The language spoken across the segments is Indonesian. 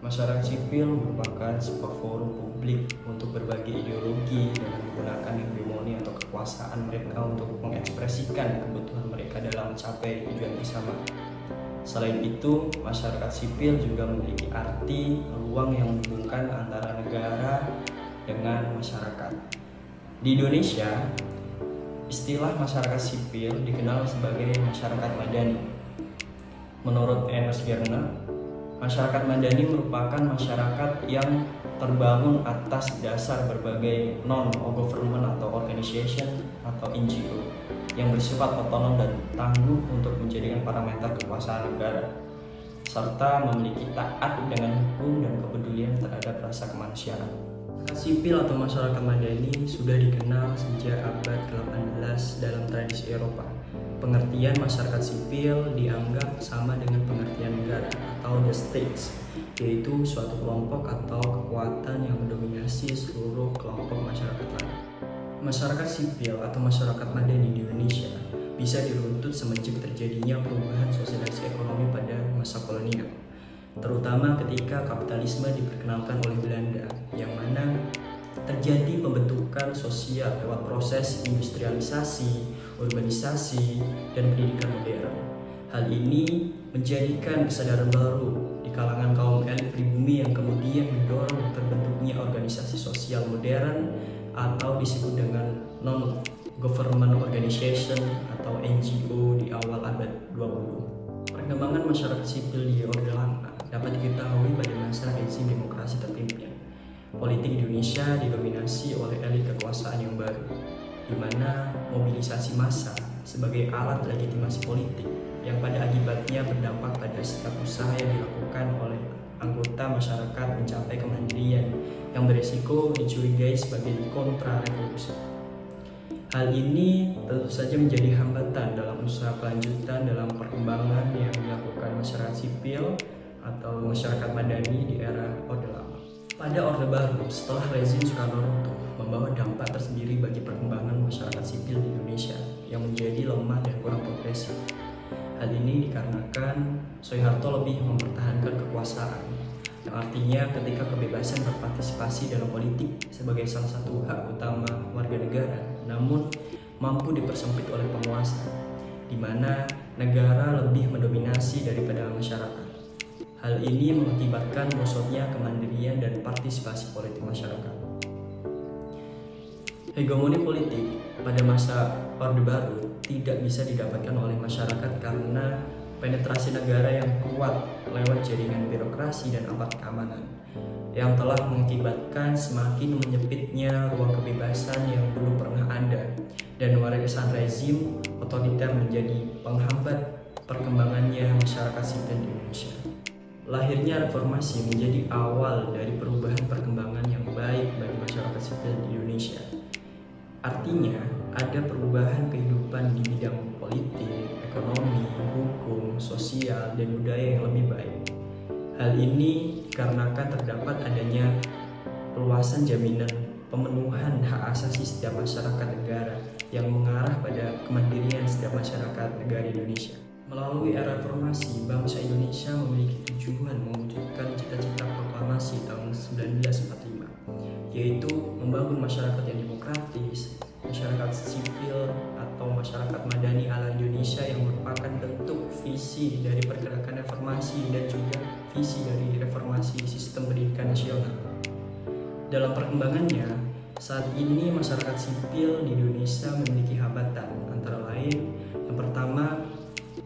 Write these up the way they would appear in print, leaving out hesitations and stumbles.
Masyarakat sipil merupakan sebuah forum publik untuk berbagi ideologi dengan menggunakan hegemoni atau kekuasaan mereka untuk mengekspresikan kebutuhan mereka dalam mencapai tujuan bersama. Selain itu, masyarakat sipil juga memiliki arti ruang yang menghubungkan antara negara dengan masyarakat. Di Indonesia, istilah masyarakat sipil dikenal sebagai masyarakat madani. Menurut Enes Gerner, masyarakat madani merupakan masyarakat yang terbangun atas dasar berbagai non-government atau organization atau NGO yang bersifat otonom dan tangguh untuk menjadikan parameter kekuasaan negara, serta memiliki taat dengan hukum dan kepedulian terhadap rasa kemanusiaan. Masyarakat sipil atau masyarakat madani sudah dikenal sejak abad ke-18 dalam tradisi Eropa. Pengertian masyarakat sipil dianggap sama dengan pengertian negara atau the states, yaitu suatu kelompok atau kekuatan yang mendominasi seluruh kelompok masyarakat lain. Masyarakat sipil atau masyarakat madani di Indonesia bisa diruntut semenjak terjadinya perubahan sosialisasi ekonomi pada masa kolonial, terutama ketika kapitalisme diperkenalkan oleh Belanda, yang mana terjadi pembentukan sosial lewat proses industrialisasi, urbanisasi, dan pendidikan modern. Hal ini menjadikan kesadaran baru di kalangan kaum elit pribumi yang kemudian mendorong terbentuknya organisasi sosial modern atau disebut dengan non-government organization atau NGO di awal abad 20. Perkembangan masyarakat sipil di Orde Lama dapat diketahui pada masa rezim demokrasi terpimpin. Politik Indonesia didominasi oleh elit kekuasaan yang baru, di mana mobilisasi massa sebagai alat legitimasi politik yang pada akibatnya berdampak pada setiap usaha yang dilakukan oleh anggota masyarakat mencapai kemandirian yang berisiko dicurigai sebagai kontra-revolusi. Hal ini tentu saja menjadi hambatan dalam usaha kelanjutan dalam perkembangan yang dilakukan masyarakat sipil atau masyarakat madani di era Orde Lama. Pada Orde Baru, setelah rezim Soekarno runtuh, membawa dampak tersendiri bagi perkembangan masyarakat sipil di Indonesia yang menjadi lemah dan kurang progresif. Hal ini dikarenakan Soeharto lebih mempertahankan kekuasaan, yang artinya ketika kebebasan berpartisipasi dalam politik sebagai salah satu hak utama warga negara, namun mampu dipersempit oleh penguasa, di mana negara lebih mendominasi daripada masyarakat. Hal ini mengakibatkan bosotnya kemandirian dan partisipasi politik masyarakat. Hegemoni politik pada masa Orde Baru tidak bisa didapatkan oleh masyarakat karena penetrasi negara yang kuat lewat jaringan birokrasi dan aparat keamanan yang telah mengakibatkan semakin menyempitnya ruang kebebasan yang dulu pernah ada, dan warisan rezim otoriter menjadi penghambat perkembangannya masyarakat sipil di Indonesia. Lahirnya reformasi menjadi awal dari perubahan perkembangan yang baik bagi masyarakat sipil di Indonesia. Artinya, ada perubahan kehidupan di bidang politik, ekonomi, hukum, sosial, dan budaya yang lebih baik. Hal ini dikarenakan terdapat adanya perluasan jaminan pemenuhan hak asasi setiap masyarakat negara yang mengarah pada kemandirian setiap masyarakat negara Indonesia. Melalui era reformasi, bangsa Indonesia memiliki tujuan mewujudkan cita-cita proklamasi tahun 1945, yaitu membangun masyarakat yang demokratis, masyarakat sipil atau masyarakat madani ala Indonesia yang merupakan bentuk visi dari pergerakan reformasi dan juga visi dari reformasi sistem pendidikan nasional. Dalam perkembangannya, saat ini masyarakat sipil di Indonesia memiliki hambatan, antara lain yang pertama,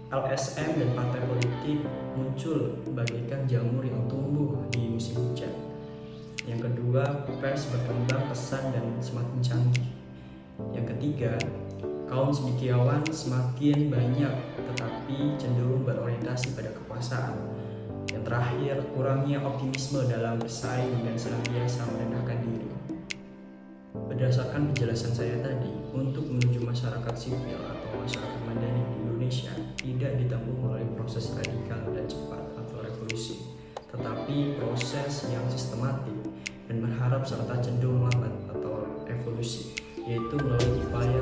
LSM dan partai politik muncul bagaikan jamur yang tumbuh di musim hujan. Yang kedua, pers berkembang pesat dan semakin canggih. Yang ketiga, kaum cendekiawan semakin banyak tetapi cenderung berorientasi pada kekuasaan. Yang terakhir, kurangnya optimisme dalam bersaing dan senantiasa merendahkan diri. Berdasarkan penjelasan saya tadi, untuk menuju masyarakat sipil atau masyarakat madani di Indonesia tidak ditempuh melalui proses radikal dan cepat atau revolusi, tetapi proses yang sistematik dan berharap serta cenderung lambat atau evolusi, yaitu melalui upaya